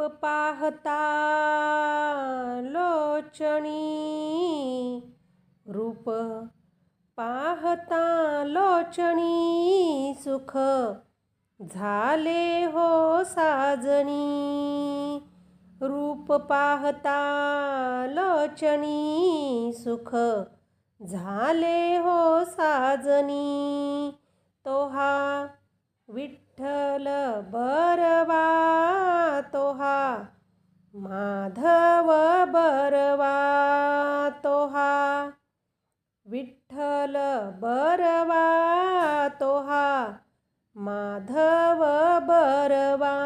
पाहता लोचणी, रूप पाहता लोचणी, सुख झाले हो साजणी. रूप पाहता लोचणी, सुख झाले हो साजणी. तो हा विठ्ठल बरवा, तो हा माधव बरवा. तो हा विठ्ठल बरवा, तो हा माधव बरवा.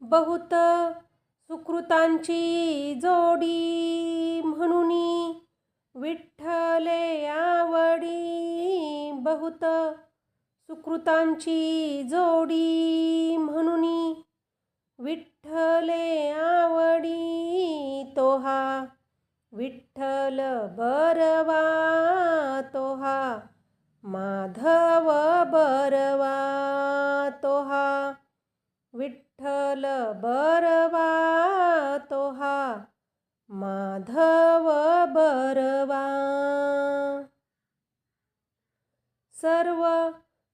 बहुत सुकृतांची जोडी, म्हणूनी विठ्ठले आवडी. बहुत सुकृतांची जोडी, म्हणूनी विठ्ठले आवडी. तो हा विठ्ठल बरवा, तो हा माधव बरवा. तो हा विठ्ठल बरवा, तो हा माधव बरवा. सर्व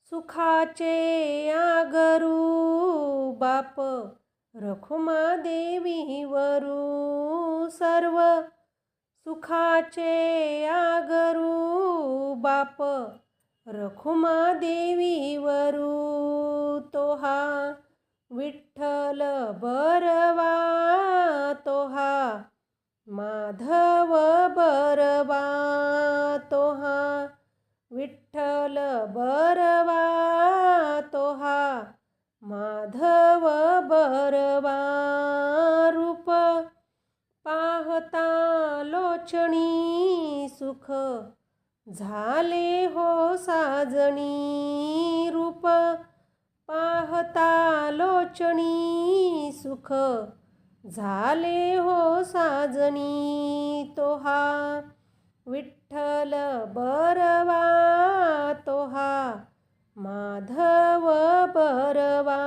सुखाचे आगरू, बाप रखुमा देवीवरू. सर्व सुखाचे आगरू, बाप रखुमा देवीवरू. तो हा विठ्ठल बरवा, तो हा माधव बरवा. तो हा विठ्ठल बरवा, तो हा माधव बरवा. रूप पाहता लोचणी, सुख झाले हो साजणी. रूप पाहता लोचणी, सुख झाले हो साजणी. तो हा विठ्ठल बरवा, तो हा माधव बरवा.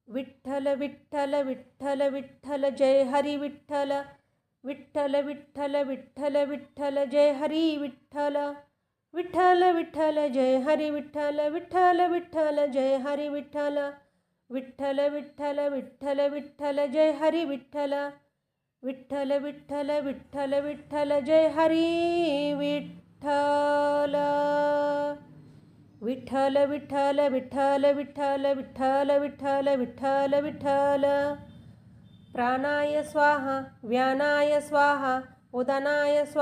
विठ्ठल विठ्ठल विठ्ठल विठ्ठल जय हरी विठ्ठल. विठ्ठल विठ्ठल विठ्ठल विठ्ठल जय हरी विठ्ठल. विठ्ठल विठ्ठल जय हरी विठ्ठल. विठ्ठल विठ्ठल जय हरी विठ्ठल. विठ्ठल विठ्ठल विठ्ठल विठ्ठल जय हरी विठ्ठल. विठ्ठल विठ्ठल विठ्ठल विठ्ठल जय हरी विठ्ठल. विठ्ठल विठ्ठल विठ्ठल विठ्ठल विठ्ठल विठ्ठल विठ्ठल विठ्ठल. प्राणाय स्वाहा, व्यानाय स्वाहा, उदानाय स्वाहा.